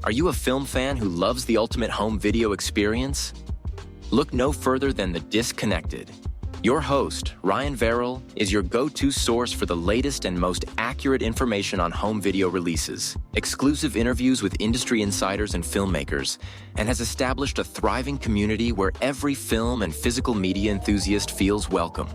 Are you a film fan who loves the ultimate home video experience? Look no further than The Disconnected. Your host, Ryan Verrill, is your go-to source for the latest and most accurate information on home video releases, exclusive interviews with industry insiders and filmmakers, and has established a thriving community where every film and physical media enthusiast feels welcome.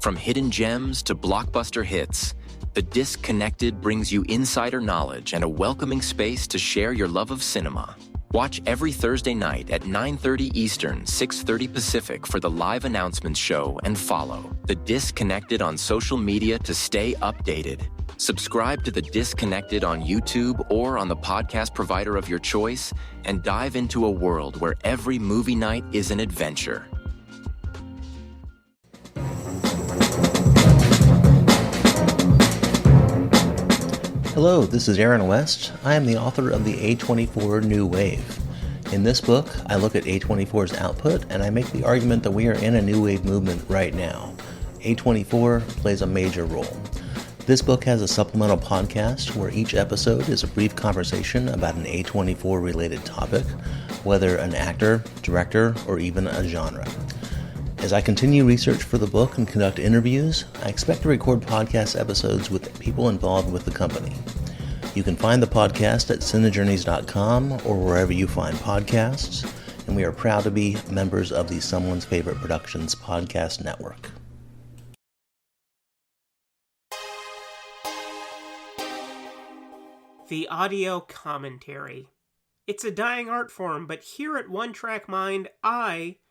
From hidden gems to blockbuster hits, The Disconnected brings you insider knowledge and a welcoming space to share your love of cinema. Watch every Thursday night at 9:30 Eastern, 6:30 Pacific for the live announcements show and follow The Disconnected on social media to stay updated. Subscribe to The Disconnected on YouTube or on the podcast provider of your choice and dive into a world where every movie night is an adventure. Hello, this is Aaron West. I am the author of the A24 New Wave. In this book, I look at A24's output and I make the argument that we are in a new wave movement right now. A24 plays a major role. This book has a supplemental podcast where each episode is a brief conversation about an A24 related topic, whether an actor, director, or even a genre. As I continue research for the book and conduct interviews, I expect to record podcast episodes with people involved with the company. You can find the podcast at cinejourneys.com or wherever you find podcasts, and we are proud to be members of the Someone's Favorite Productions podcast network. The audio commentary. It's a dying art form, but here at One Track Mind,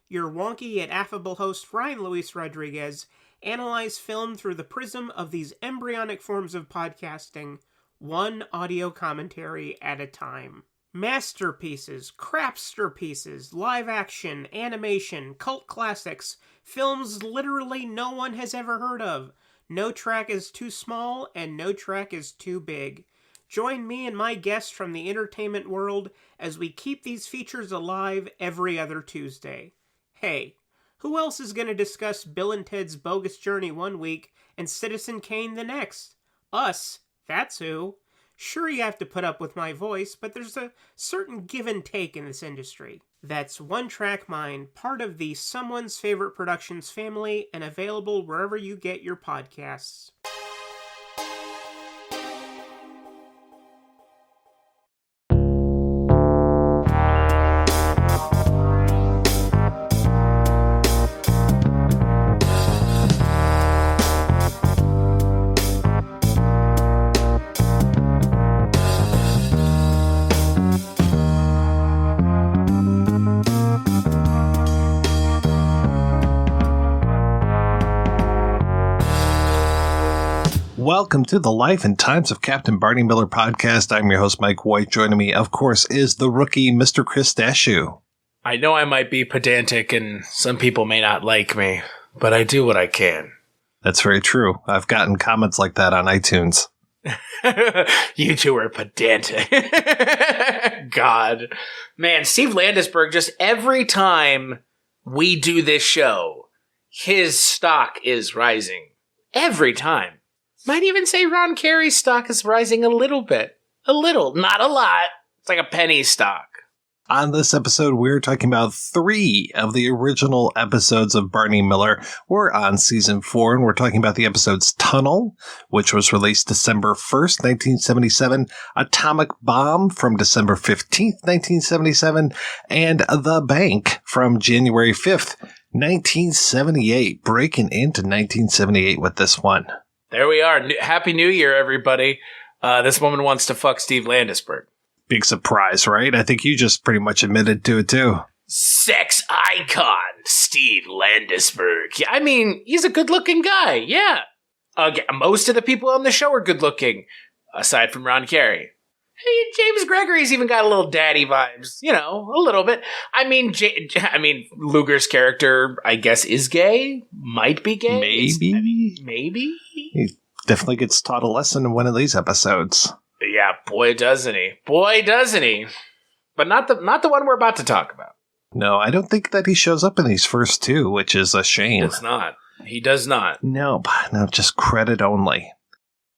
your wonky yet affable host Ryan Luis Rodriguez, analyze film through the prism of these embryonic forms of podcasting, one audio commentary at a time. Masterpieces, crapster pieces, live action, animation, cult classics, films literally no one has ever heard of. No track is too small and no track is too big. Join me and my guests from the entertainment world as we keep these features alive every other Tuesday. Hey, who else is going to discuss Bill and Ted's Bogus Journey one week and Citizen Kane the next? Us, that's who. Sure, you have to put up with my voice, but there's a certain give and take in this industry. That's One Track Mind, part of the Someone's Favorite Productions family and available wherever you get your podcasts. Welcome to the Life and Times of Captain Barney Miller podcast. I'm your host, Mike White. Joining me, of course, is the rookie, Mr. Chris Dashew. I know I might be pedantic and some people may not like me, but I do what I can. That's very true. I've gotten comments like that on iTunes. You two are pedantic. God. Man, Steve Landesberg, just every time we do this show, his stock is rising. Every time. Might even say Ron Carey's stock is rising a little bit. A little, not a lot. It's like a penny stock. On this episode, we're talking about 3 of the original episodes of Barney Miller. We're on season 4, and we're talking about the episodes Tunnel, which was released December 1st, 1977, Atomic Bomb from December 15th, 1977, and The Bank from January 5th, 1978. Breaking into 1978 with this one. There we are. Happy New Year, everybody. This woman wants to fuck Steve Landesberg. Big surprise, right? I think you just pretty much admitted to it, too. Sex icon, Steve Landesberg. Yeah, I mean, he's a good-looking guy, yeah. Most of the people on the show are good-looking, aside from Ron Carey. Hey, James Gregory's even got a little daddy vibes, you know, a little bit. I mean, Luger's character, I guess, is gay. Might be gay. Maybe. He definitely gets taught a lesson in one of these episodes. Yeah, boy, doesn't he. Boy, doesn't he. But not the one we're about to talk about. No, I don't think that he shows up in these first 2, which is a shame. He does not. No, just credit only.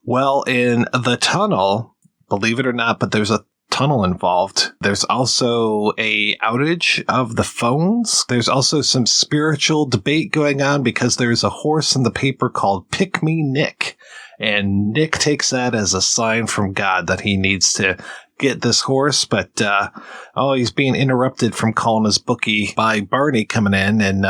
Well, in The Tunnel, believe it or not, but there's a tunnel involved. There's also a outage of the phones. There's also some spiritual debate going on because there's a horse in the paper called Pick Me Nick. And Nick takes that as a sign from God that he needs to get this horse. But, he's being interrupted from calling his bookie by Barney coming in. And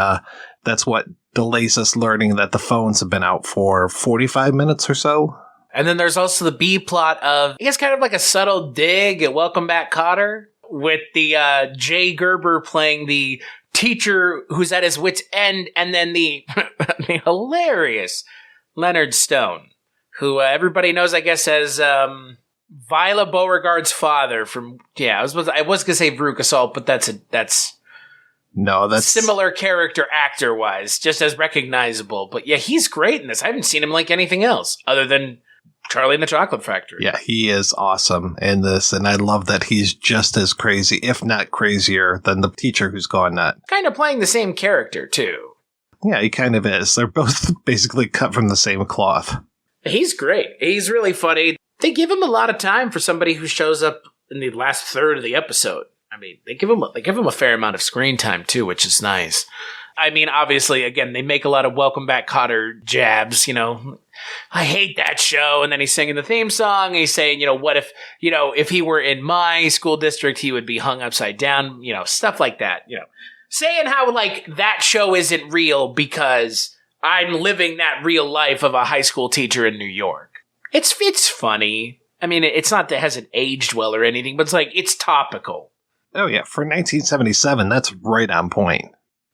that's what delays us learning that the phones have been out for 45 minutes or so. And then there's also the B plot of, I guess, kind of like a subtle dig at Welcome Back, Kotter, with the Jay Gerber playing the teacher who's at his wit's end, and then the, the hilarious Leonard Stone, who everybody knows, I guess, as Viola Beauregard's father from, I was going to say Veruca Salt, but that's similar character actor-wise, just as recognizable. But yeah, he's great in this. I haven't seen him like anything else other than Charlie and the Chocolate Factory. Yeah, he is awesome in this, and I love that he's just as crazy, if not crazier, than the teacher who's gone nut. Kind of playing the same character, too. Yeah, he kind of is. They're both basically cut from the same cloth. He's great. He's really funny. They give him a lot of time for somebody who shows up in the last third of the episode. I mean, they give him a fair amount of screen time, too, which is nice. I mean, obviously, again, they make a lot of Welcome Back, Kotter jabs, I hate that show. And then he's singing the theme song. And he's saying, what if he were in my school district, he would be hung upside down, stuff like that, saying how that show isn't real because I'm living that real life of a high school teacher in New York. It's funny. I mean, it's not that it hasn't aged well or anything, but it's topical. Oh yeah. For 1977, that's right on point.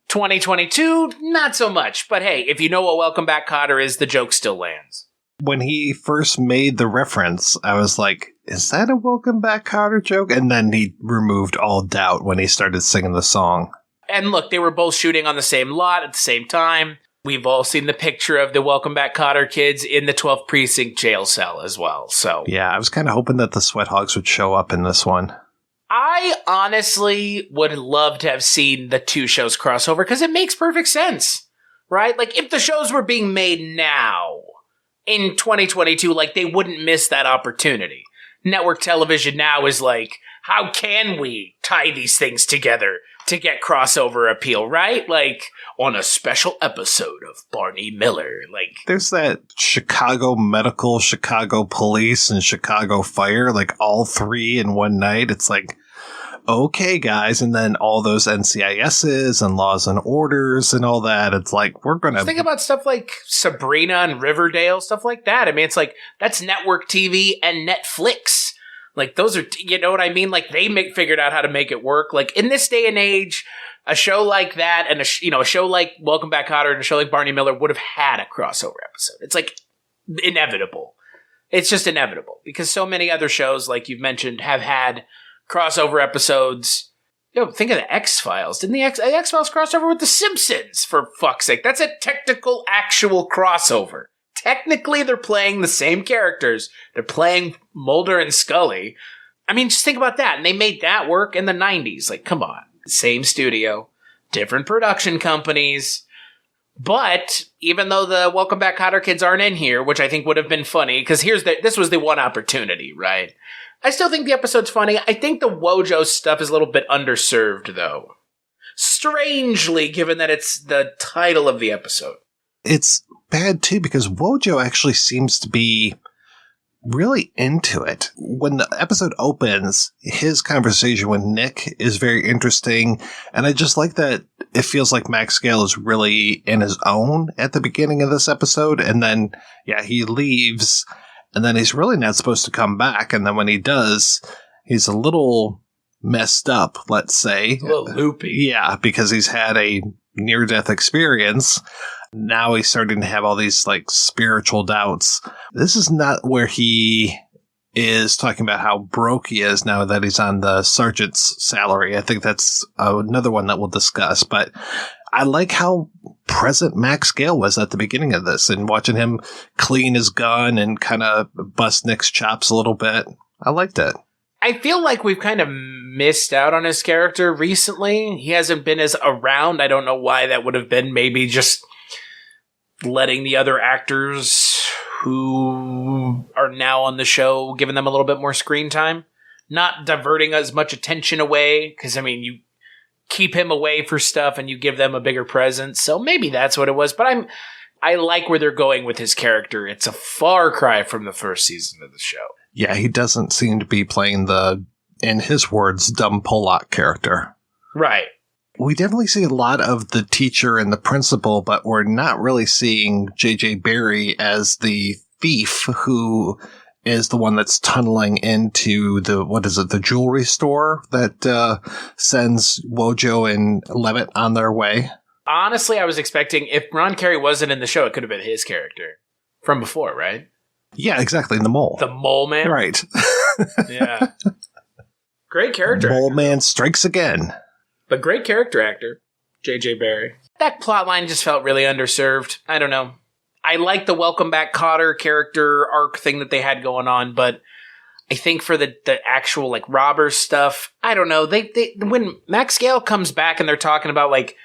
2022, not so much. But hey, if you know what Welcome Back, Kotter is, the joke still lands. When he first made the reference, I was like, is that a Welcome Back, Kotter joke? And then he removed all doubt when he started singing the song. And look, they were both shooting on the same lot at the same time. We've all seen the picture of the Welcome Back, Kotter kids in the 12th Precinct jail cell as well. So yeah, I was kind of hoping that the Sweat Hogs would show up in this one. I honestly would love to have seen the two shows crossover because it makes perfect sense, right? If the shows were being made now in 2022, they wouldn't miss that opportunity. Network television now is how can we tie these things together to get crossover appeal, right? On a special episode of Barney Miller. There's that Chicago Medical, Chicago Police, and Chicago Fire, all three in one night. It's okay, guys. And then all those NCISs and Laws and Orders and all that. It's we're going to think about stuff like Sabrina and Riverdale, stuff like that. I mean, it's that's network TV and Netflix. Those are, you know what I mean? They figured out how to make it work. In this day and age, a show like that and a show like Welcome Back, Kotter and a show like Barney Miller would have had a crossover episode. It's inevitable. It's just inevitable because so many other shows, like you've mentioned, have had crossover episodes. Think of the X-Files. Didn't the X-Files crossover with the Simpsons, for fuck's sake? That's a technical, actual crossover. Technically, they're playing the same characters. They're playing Mulder and Scully. I mean, just think about that. And they made that work in the 90s. Come on. Same studio, different production companies. But even though the Welcome Back, Kotter kids aren't in here, which I think would have been funny, because this was the one opportunity, right? I still think the episode's funny. I think the Wojo stuff is a little bit underserved, though. Strangely, given that it's the title of the episode. It's bad, too, because Wojo actually seems to be really into it. When the episode opens, his conversation with Nick is very interesting, and I just like that it feels like Max Gail is really in his own at the beginning of this episode, and then, he leaves, and then he's really not supposed to come back, and then when he does, he's a little messed up, let's say. A little loopy. Yeah, because he's had a near-death experience. Now he's starting to have all these spiritual doubts. This is not where he is talking about how broke he is now that he's on the sergeant's salary. I think that's another one that we'll discuss. But I like how present Max Gail was at the beginning of this and watching him clean his gun and kind of bust Nick's chops a little bit. I liked it. I feel like we've kind of missed out on his character recently. He hasn't been as around. I don't know why that would have been. Maybe just letting the other actors who are now on the show, giving them a little bit more screen time. not diverting as much attention away. Because, I mean, you keep him away for stuff and you give them a bigger presence. So maybe that's what it was. But I like where they're going with his character. It's a far cry from the first season of the show. Yeah, he doesn't seem to be playing the, in his words, dumb Pollock character. Right. We definitely see a lot of the teacher and the principal, but we're not really seeing J.J. Barry as the thief who is the one that's tunneling into the jewelry store that sends Wojo and Levitt on their way. Honestly, I was expecting, if Ron Carey wasn't in the show, it could have been his character from before, right? Yeah, exactly. The mole. The mole man? Right. Yeah. Great character. Mole man strikes again. But great character actor, J.J. Barry. That plotline just felt really underserved. I don't know. I like the Welcome Back Kotter character arc thing that they had going on, but I think for the actual, like, robber stuff, I don't know. They when Max Gale comes back and they're talking about, like,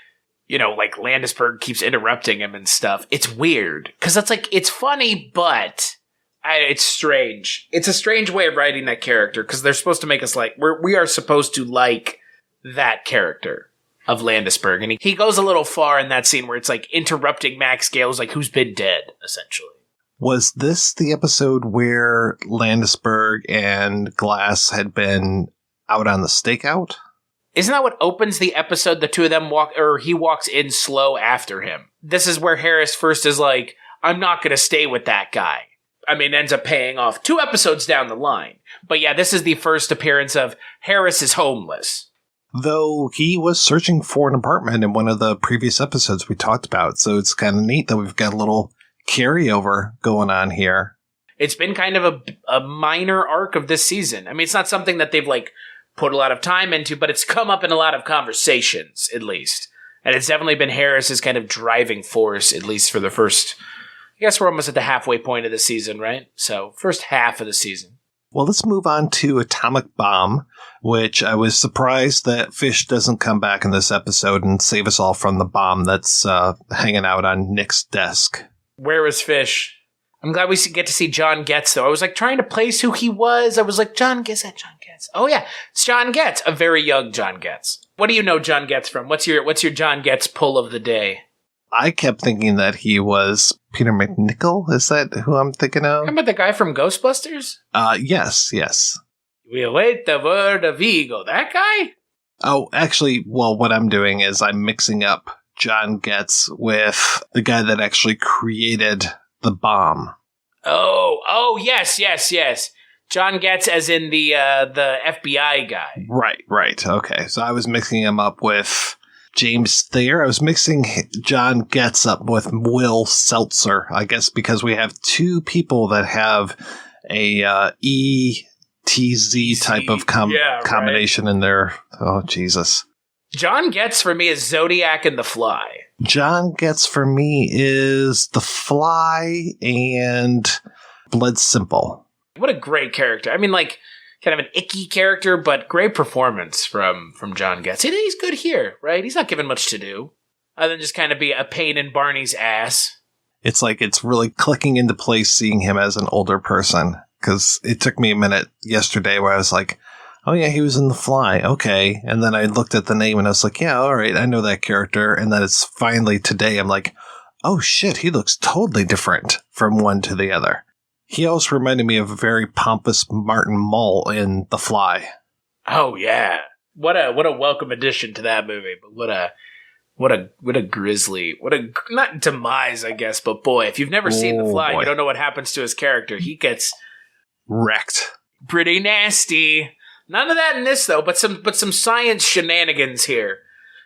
you know, like, Landisberg keeps interrupting him and stuff, it's weird. Because that's, like, it's funny, but it's strange. It's a strange way of writing that character, because they're supposed to make us like, we are supposed to like that character of Landisberg. And he goes a little far in that scene where it's, like, interrupting Max Gale's, like, who's been dead, essentially. Was this the episode where Landisberg and Glass had been out on the stakeout? Isn't that what opens the episode? The two of them he walks in slow after him. This is where Harris first is like, I'm not going to stay with that guy. I mean, ends up paying off 2 episodes down the line. But yeah, this is the first appearance of Harris is homeless. Though he was searching for an apartment in one of the previous episodes we talked about. So it's kind of neat that we've got a little carryover going on here. It's been kind of a minor arc of this season. I mean, it's not something that they've, like, put a lot of time into, but it's come up in a lot of conversations, at least. And it's definitely been Harris's kind of driving force, at least for the first, I guess we're almost at the halfway point of the season, right? So, first half of the season. Well, let's move on to Atomic Bomb, which I was surprised that Fish doesn't come back in this episode and save us all from the bomb that's hanging out on Nick's desk. Where was Fish? I'm glad we get to see John Getz, though. I was, like, trying to place who he was. I was like, John Getz. Oh, yeah, it's John Getz, a very young John Getz. What do you know John Getz from? What's your John Getz pull of the day? I kept thinking that he was Peter McNichol. Is that who I'm thinking of? Remember the guy from Ghostbusters? Yes. We await the word of Vigo. That guy? Oh, actually, well, what I'm doing is I'm mixing up John Getz with the guy that actually created the bomb. Oh, yes. John Getz as in the FBI guy. Right. Okay, so I was mixing him up with James Thayer. I was mixing John Getz up with Will Seltzer, I guess, because we have 2 people that have a ETZ type of combination in there. Oh, Jesus. John Getz for me is Zodiac and The Fly. John Getz for me is The Fly and Blood Simple. What a great character. I mean, like, kind of an icky character, but great performance from John Getz. He's good here, right? He's not given much to do, other than just kind of be a pain in Barney's ass. It's like it's really clicking into place seeing him as an older person, because it took me a minute yesterday where I was like, oh yeah, he was in The Fly, okay. And then I looked at the name and I was like, yeah, all right, I know that character. And then it's finally today, I'm like, oh shit, he looks totally different from one to the other. He also reminded me of a very pompous Martin Mull in The Fly. Oh yeah, what a welcome addition to that movie. But what a grisly, not demise, I guess. But boy, if you've never seen The Fly, you don't know what happens to his character. He gets wrecked, pretty nasty. None of that in this though, but some science shenanigans here.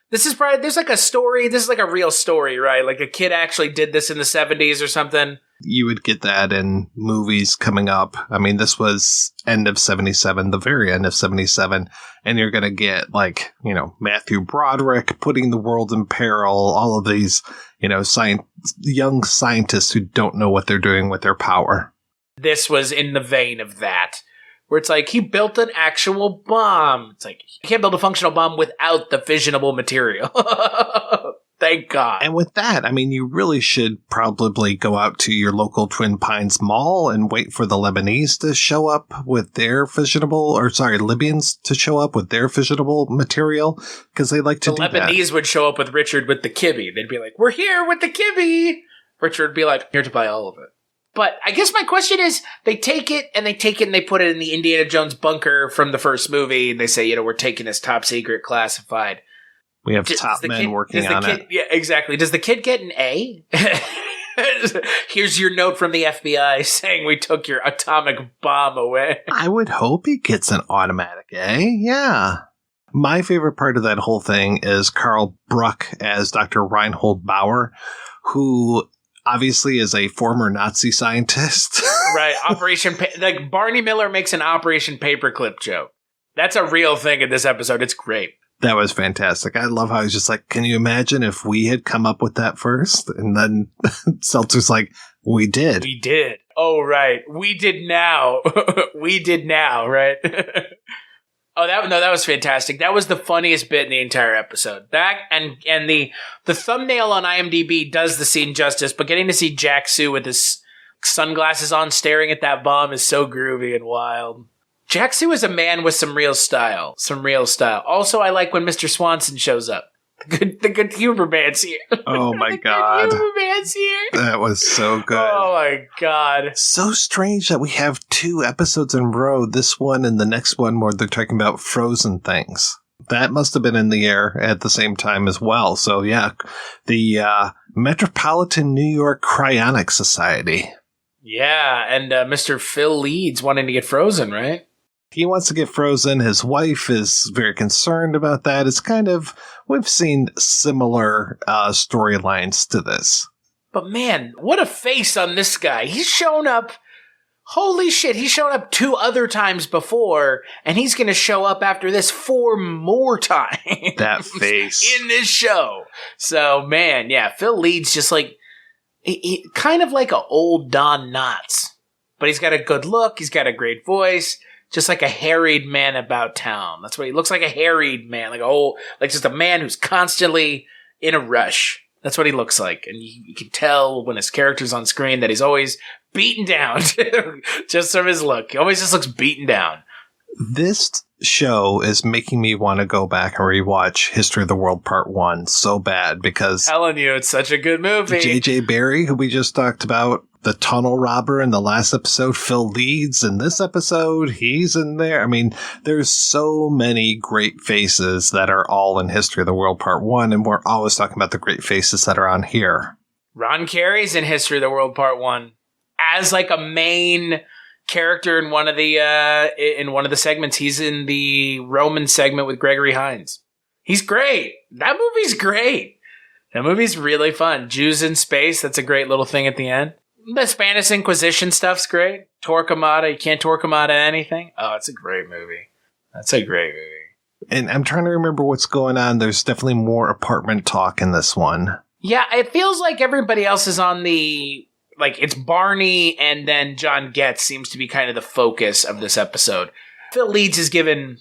This is probably there's like a story. This is like a real story, right? Like a kid actually did this in the 70s or something. You would get that in movies coming up. I mean, this was end of 77, the very end of 77. And you're going to get, like, you know, Matthew Broderick putting the world in peril, all of these, you know, young scientists who don't know what they're doing with their power. This was in the vein of that, where it's like, he built an actual bomb. It's like, you can't build a functional bomb without the fissionable material. Thank God. And with that, I mean, you really should probably go out to your local Twin Pines mall and wait for the Lebanese to show up with their Libyans to show up with their fissionable material, because they like to do that. The Lebanese would show up with Richard with the kibbeh. They'd be like, we're here with the kibbeh. Richard would be like, here to buy all of it. But I guess my question is, they take it and they put it in the Indiana Jones bunker from the first movie, and they say, we're taking this top secret classified. We have top men working on it. Yeah, exactly. Does the kid get an A? Here's your note from the FBI saying we took your atomic bomb away. I would hope he gets an automatic A. Yeah. My favorite part of that whole thing is Carl Bruck as Dr. Reinhold Bauer, who obviously is a former Nazi scientist. Right. Like Barney Miller makes an Operation Paperclip joke. That's a real thing in this episode. It's great. That was fantastic. I love how he's just like, can you imagine if we had come up with that first? And then Seltzer's like, we did. We did. Oh, right. We did now. We did now, right? That was fantastic. That was the funniest bit in the entire episode. That and the thumbnail on IMDb does the scene justice, but getting to see Jack Sue with his sunglasses on staring at that bomb is so groovy and wild. Jack Sue is a man with some real style. Also, I like when Mr. Swanson shows up. The good humor man's here. Oh my God. Good humor man's here. That was so good. Oh my God. So strange that we have 2 episodes in a row, this one and the next one, where they're talking about frozen things. That must have been in the air at the same time as well. So yeah, the Metropolitan New York Cryonic Society. Yeah, and Mr. Phil Leeds wanting to get frozen, right? He wants to get frozen. His wife is very concerned about that. It's we've seen similar storylines to this. But man, what a face on this guy. He's shown up. Holy shit, he's shown up 2 other times before, and he's going to show up after this 4 more times. That face. In this show. So, man, yeah, Phil Leeds just like, he kind of like an old Don Knotts. But he's got a good look. He's got a great voice. Just like a harried man about town. That's what he looks like, a harried man. Like just a man who's constantly in a rush. That's what he looks like. And you can tell when his character's on screen that he's always beaten down. Just from his look. He always just looks beaten down. This show is making me want to go back and rewatch History of the World Part 1 so bad because... Telling you, it's such a good movie. J.J. Barry, who we just talked about, the tunnel robber in the last episode, Phil Leeds in this episode, he's in there. I mean, there's so many great faces that are all in History of the World Part 1, and we're always talking about the great faces that are on here. Ron Carey's in History of the World Part 1 as like a main character in one of the segments. He's in the Roman segment with Gregory Hines. He's great. That movie's great. That movie's really fun. Jews in Space, that's a great little thing at the end. The Spanish Inquisition stuff's great. Torquemada, you can't Torquemada anything. Oh, it's a great movie. That's a great movie. And I'm trying to remember what's going on. There's definitely more apartment talk in this one. Yeah, it feels like everybody else is on the... Like, it's Barney and then John Getz seems to be kind of the focus of this episode. Phil Leeds is given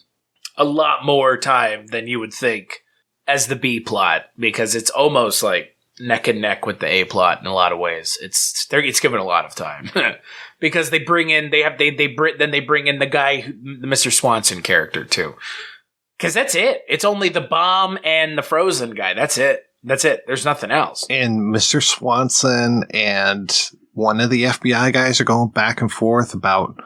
a lot more time than you would think as the B plot, because it's almost like neck and neck with the A plot in a lot of ways. It's given a lot of time because they bring in the guy, the Mr. Swanson character too. Because that's it. It's only the bomb and the frozen guy. That's it. There's nothing else. And Mr. Swanson and one of the FBI guys are going back and forth about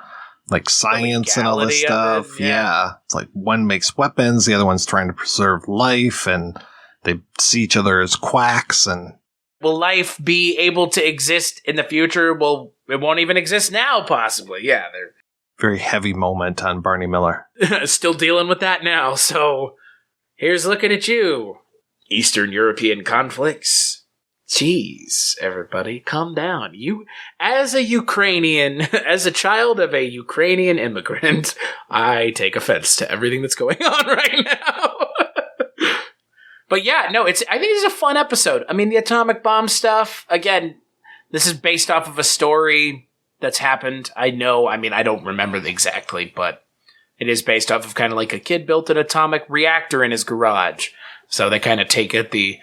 like science and all this stuff. Yeah. It's like one makes weapons, the other one's trying to preserve life, and they see each other as quacks. And will life be able to exist in the future? Well, it won't even exist now, possibly. Yeah, they're very heavy moment on Barney Miller. Still dealing with that now. So here's looking at you. Eastern European conflicts. Jeez, everybody, calm down. You, as a Ukrainian, as a child of a Ukrainian immigrant, I take offense to everything that's going on right now. But yeah, no, I think it's a fun episode. I mean, the atomic bomb stuff, again, this is based off of a story that's happened. I don't remember exactly, but it is based off of kind of like a kid built an atomic reactor in his garage. So they kind of take it the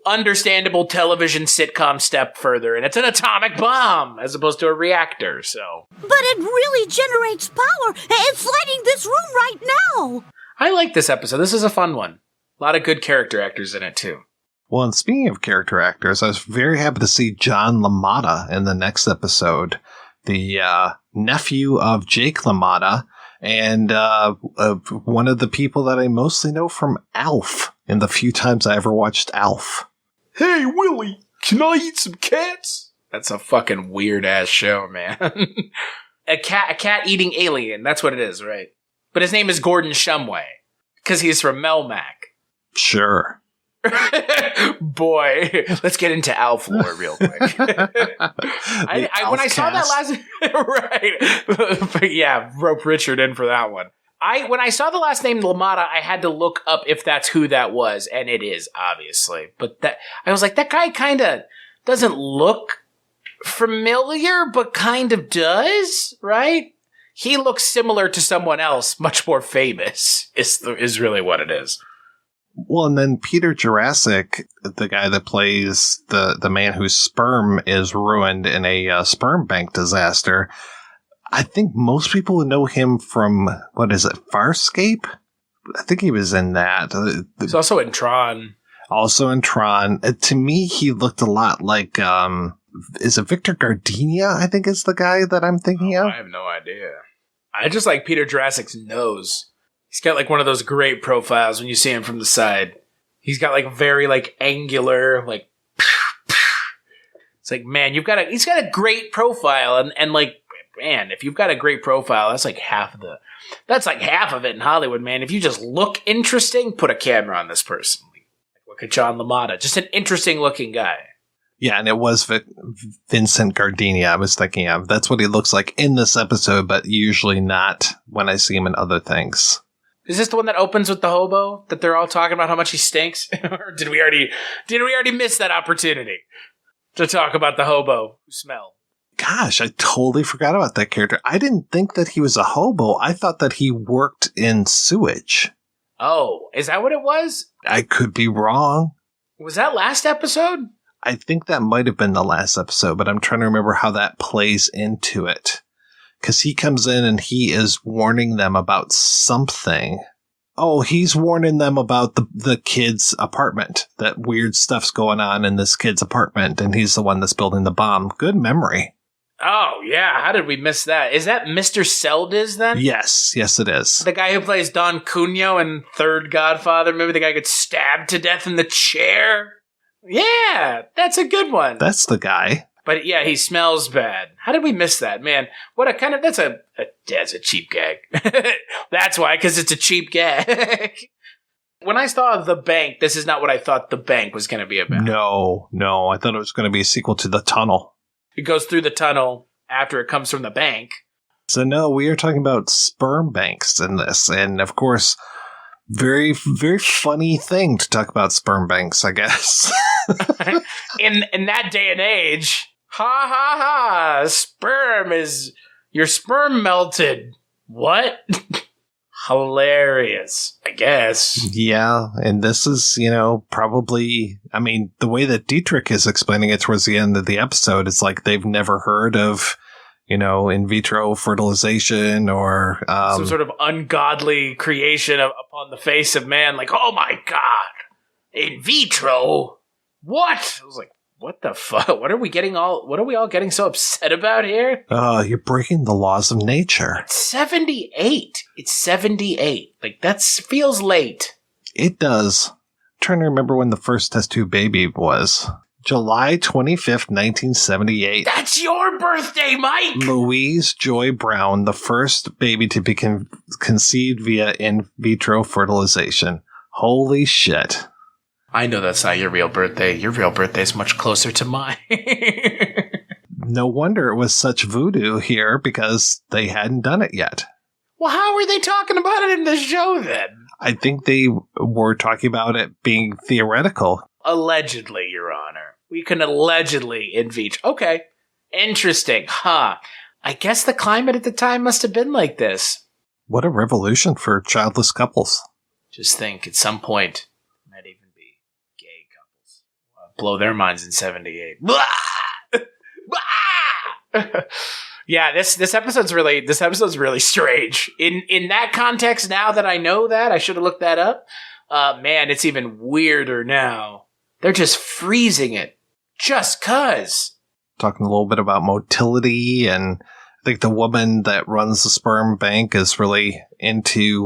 understandable television sitcom step further, and it's an atomic bomb as opposed to a reactor, so. But it really generates power. It's lighting this room right now. I like this episode. This is a fun one. A lot of good character actors in it, too. Well, and speaking of character actors, I was very happy to see John LaMotta in the next episode, the nephew of Jake LaMotta, and one of the people that I mostly know from Alf, in the few times I ever watched Alf. Hey, Willie, can I eat some cats? That's a fucking weird-ass show, man. A cat-eating alien, that's what it is, right? But his name is Gordon Shumway, because he's from Melmac. Sure. Boy, let's get into Alf lore real quick. When I saw that last, right? But yeah, rope Richard in for that one. When I saw the last name LaMotta, I had to look up if that's who that was, and it is obviously. But I was like, that guy kind of doesn't look familiar, but kind of does, right? He looks similar to someone else, much more famous. Is really what it is. Well, and then Peter Jurassic, the guy that plays the man whose sperm is ruined in a sperm bank disaster, I think most people would know him from, what is it, Farscape? I think he was in that. He's also in Tron. Also in Tron. To me, he looked a lot like, is it Victor Gardenia, I think is the guy that I'm thinking of? I have no idea. I just like Peter Jurassic's nose. He's got like one of those great profiles when you see him from the side. He's got like very like angular, like it's like, man, he's got a great profile, and like, man, if you've got a great profile, that's like half of it in Hollywood, man. If you just look interesting, put a camera on this person. Like, look at John LaMotta, just an interesting looking guy. Yeah, and it was Vincent Gardenia I was thinking of. That's what he looks like in this episode, but usually not when I see him in other things. Is this the one that opens with the hobo that they're all talking about how much he stinks? Or did we already miss that opportunity to talk about the hobo who smelled? Gosh, I totally forgot about that character. I didn't think that he was a hobo. I thought that he worked in sewage. Oh, is that what it was? I could be wrong. Was that last episode? I think that might have been the last episode, but I'm trying to remember how that plays into it. Because he comes in and he is warning them about something. Oh, he's warning them about the kid's apartment. That weird stuff's going on in this kid's apartment, and he's the one that's building the bomb. Good memory. Oh, yeah. How did we miss that? Is that Mr. Seldes then? Yes, it is. The guy who plays Don Cunho in Third Godfather. Maybe the guy gets stabbed to death in the chair. Yeah, that's a good one. That's the guy. But yeah, he smells bad. How did we miss that, man? What a kind of that's a cheap gag. That's why, because it's a cheap gag. When I saw The Bank, this is not what I thought The Bank was going to be about. No, I thought it was going to be a sequel to The Tunnel. It goes through the tunnel after it comes from the bank. So no, we are talking about sperm banks in this, and of course, very, very funny thing to talk about sperm banks, I guess. In that day and age. Ha ha ha! Your sperm melted. What? Hilarious, I guess. Yeah, and this is, probably, I mean, the way that Dietrich is explaining it towards the end of the episode, it's like they've never heard of, in vitro fertilization or... some sort of ungodly creation upon the face of man. Like, oh my God, in vitro? What? I was like, what the fuck? What are we all getting so upset about here? You're breaking the laws of nature. It's 78. It's 78. Like, that feels late. It does. I'm trying to remember when the first test tube baby was. July 25th, 1978. That's your birthday, Mike! Louise Joy Brown, the first baby to be conceived via in vitro fertilization. Holy shit. I know that's not your real birthday. Your real birthday is much closer to mine. No wonder it was such voodoo here, because they hadn't done it yet. Well, how are they talking about it in the show, then? I think they were talking about it being theoretical. Allegedly, Your Honor. We can allegedly in vitro. Okay. Interesting. Huh. I guess the climate at the time must have been like this. What a revolution for childless couples. Just think, at some point, it might even be gay couples. blow their minds in 78. Yeah, this episode's really strange. In that context, now that I know that, I should have looked that up. Man, it's even weirder now. They're just freezing it. Just 'cause. Talking a little bit about motility, and I think the woman that runs the sperm bank is really into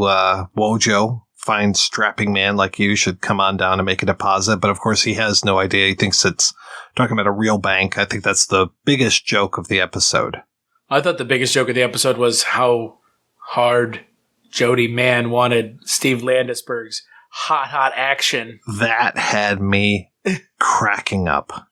Wojo. Fine strapping man like you should come on down and make a deposit. But of course, he has no idea. He thinks it's talking about a real bank. I think that's the biggest joke of the episode. I thought the biggest joke of the episode was how hard Jody Mann wanted Steve Landisberg's hot action. That had me cracking up.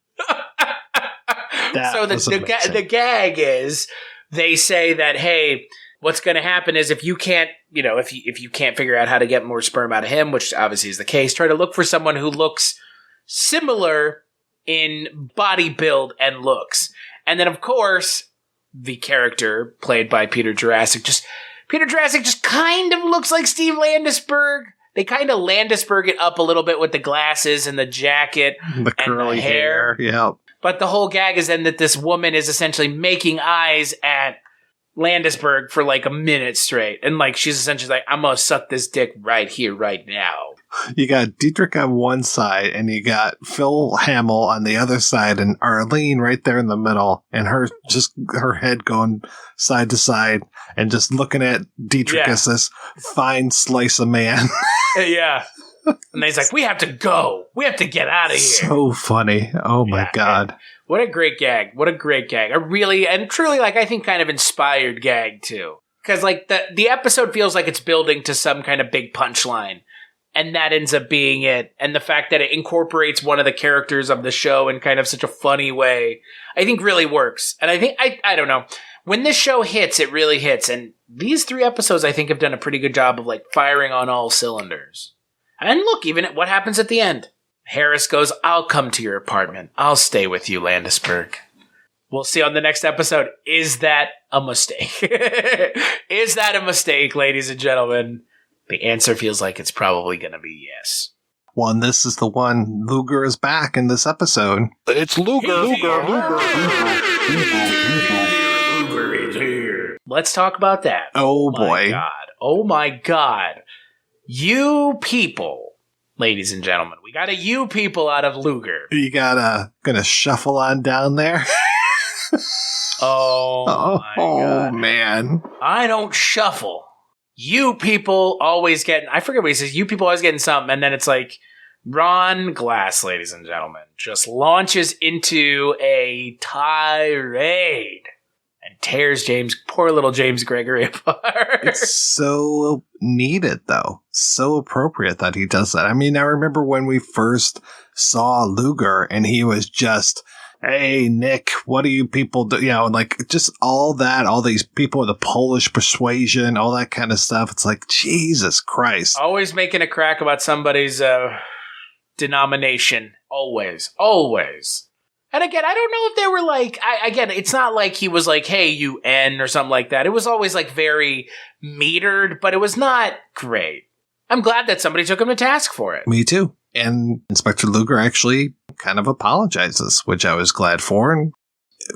So the gag is they say that, hey, what's going to happen is if you can't, if you can't figure out how to get more sperm out of him, which obviously is the case, try to look for someone who looks similar in body build and looks. And then, of course, the character played by Peter Jurassic just kind of looks like Steve Landisberg. They kind of Landisberg it up a little bit with the glasses and the jacket, the curly and the hair. Yeah. But the whole gag is then that this woman is essentially making eyes at Landisberg for like a minute straight. And like she's essentially like, I'm going to suck this dick right here, right now. You got Dietrich on one side, and you got Phil Hamill on the other side, and Arlene right there in the middle, and her head going side to side, and just looking at Dietrich as this fine slice of man. Yeah. And he's like, we have to go. We have to get out of here. So funny. Oh my God. What a great gag. What a great gag. A really and truly, like, I think kind of inspired gag too. Because like the episode feels like it's building to some kind of big punchline. And that ends up being it. And the fact that it incorporates one of the characters of the show in kind of such a funny way, I think really works. And I think, I don't know. When this show hits, it really hits. And these 3 episodes, I think, have done a pretty good job of like firing on all cylinders. And look, even at what happens at the end. Harris goes, I'll come to your apartment. I'll stay with you, Landisberg. We'll see on the next episode. Is that a mistake? Is that a mistake, ladies and gentlemen? The answer feels like it's probably going to be yes. Well, and this is the one. Luger is back in this episode. It's Luger. Luger is here. Let's talk about that. Oh, boy. Oh, my God. You people, ladies and gentlemen, we got a you people out of Luger. You gonna shuffle on down there? Oh, my God. Man. I don't shuffle. You people always getting, I forget what he says, you people always getting something, and then it's like, Ron Glass, ladies and gentlemen, just launches into a tirade and tears poor little James Gregory apart. It's so needed, though. So appropriate that he does that. I mean, I remember when we first saw Luger, and he was just, hey, Nick, what do you people do? Like just all that, all these people with the Polish persuasion, all that kind of stuff. It's like, Jesus Christ. Always making a crack about somebody's denomination. Always. And again, I don't know if they were like, it's not like he was like, hey, you N or something like that. It was always like very metered, but it was not great. I'm glad that somebody took him to task for it. Me too. And Inspector Luger actually kind of apologizes, which I was glad for. And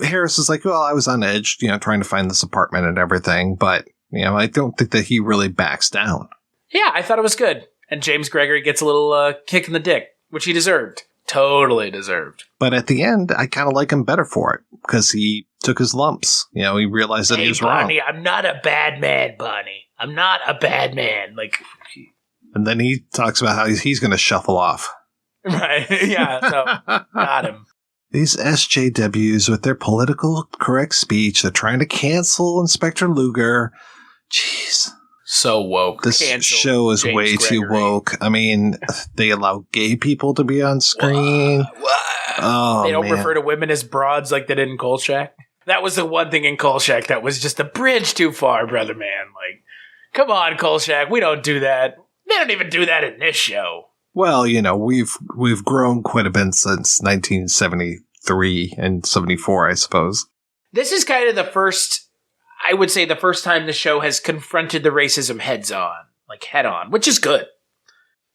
Harris is like, well, I was on edge, trying to find this apartment and everything. But, I don't think that he really backs down. Yeah, I thought it was good. And James Gregory gets a little kick in the dick, which he deserved. Totally deserved. But at the end, I kind of like him better for it because he took his lumps. He realized that he was Bonnie, wrong. I'm not a bad man, Bonnie. I'm not a bad man. And then he talks about how he's going to shuffle off. Right. Yeah. So got him. These SJWs with their political correct speech, they're trying to cancel Inspector Luger. Jeez. So woke. This show is James way Gregory. Too woke. I mean, they allow gay people to be on screen. They don't refer to women as broads like they did in Kolchak. That was the one thing in Kolchak that was just a bridge too far, brother man. Like, come on, Kolchak. We don't do that. They don't even do that in this show. Well, we've grown quite a bit since 1973 and 74, I suppose. This is kind of the first, I would say the first time the show has confronted the racism head on, which is good.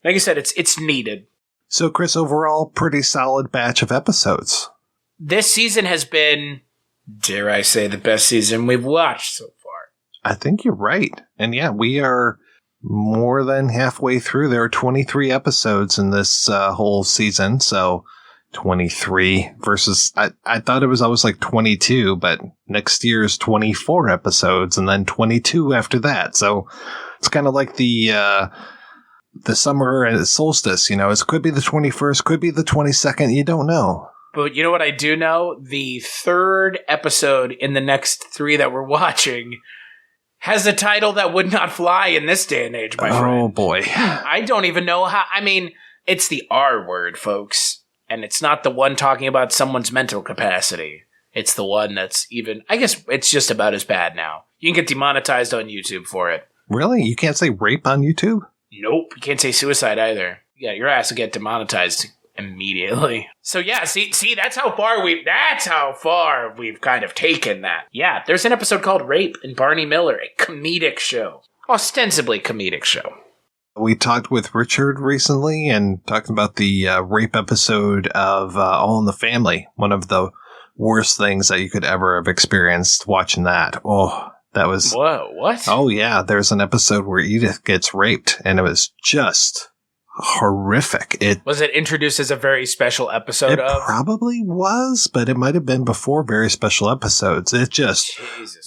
Like I said, it's needed. So, Chris, overall, pretty solid batch of episodes. This season has been, dare I say, the best season we've watched so far. I think you're right. And yeah, we are more than halfway through. There are 23 episodes in this whole season. So 23 versus, I thought it was always like 22, but next year's 24 episodes and then 22 after that. So it's kind of like the summer and solstice, it could be the 21st, could be the 22nd. You don't know. But you know what I do know? The third episode in the next 3 that we're watching has a title that would not fly in this day and age, my friend. Oh, boy. I don't even know how. I mean, it's the R word, folks. And it's not the one talking about someone's mental capacity. It's the one that's even, I guess it's just about as bad now. You can get demonetized on YouTube for it. Really? You can't say rape on YouTube? Nope. You can't say suicide either. Yeah, your ass will get demonetized immediately. So yeah, see, that's how far we've kind of taken that. Yeah, there's an episode called Rape in Barney Miller, a comedic show. Ostensibly comedic show. We talked with Richard recently and talked about the rape episode of All in the Family. One of the worst things that you could ever have experienced watching that. Oh, that was... Whoa, what? Oh yeah, there's an episode where Edith gets raped and it was just... horrific. Was it introduced as a very special episode It probably was, but it might have been before very special episodes. It just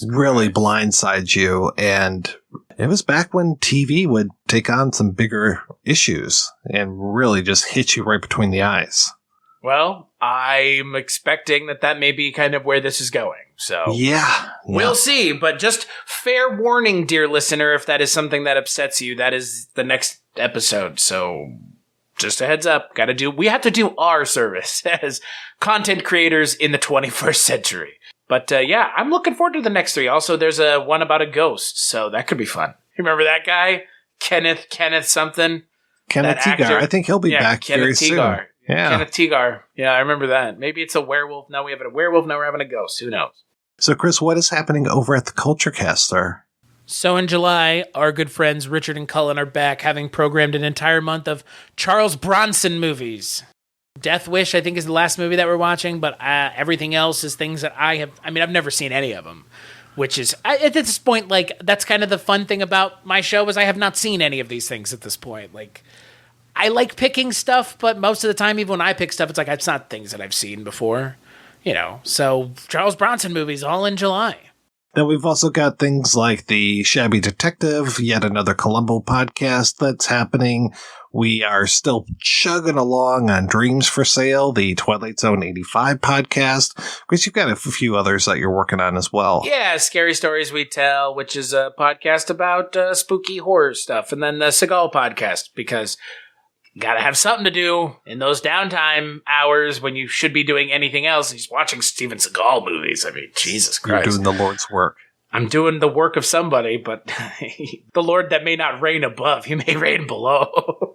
really blindsides you. And it was back when TV would take on some bigger issues and really just hit you right between the eyes. Well, I'm expecting that may be kind of where this is going. So yeah. We'll see. But just fair warning, dear listener, if that is something that upsets you, that is the next episode. So just a heads up. We have to do our service as content creators in the 21st century. But yeah, I'm looking forward to the next 3. Also, there's a one about a ghost, so that could be fun. You remember that guy? Kenneth something? Kenneth Teagar. I think he'll be back very soon. Yeah. Kenneth Teagar. Yeah, I remember that. Maybe it's a werewolf. Now we have a werewolf. Now we're having a ghost. Who knows? So, Chris, what is happening over at the Culture Caster? So in July, our good friends Richard and Cullen are back, having programmed an entire month of Charles Bronson movies. Death Wish, I think, is the last movie that we're watching, but everything else is things that I've never seen any of them, which is, at this point, like, that's kind of the fun thing about my show is I have not seen any of these things at this point. Like, I like picking stuff, but most of the time, even when I pick stuff, it's like, it's not things that I've seen before, So Charles Bronson movies all in July. Then we've also got things like the Shabby Detective, yet another Columbo podcast that's happening. We are still chugging along on Dreams for Sale, the Twilight Zone 85 podcast. Because you've got a few others that you're working on as well. Yeah, Scary Stories We Tell, which is a podcast about spooky horror stuff. And then the Seagal podcast, because you gotta have something to do in those downtime hours when you should be doing anything else. He's watching Steven Seagal movies. I mean, Jesus Christ. You're doing the Lord's work. I'm doing the work of somebody, but the Lord that may not reign above, he may reign below.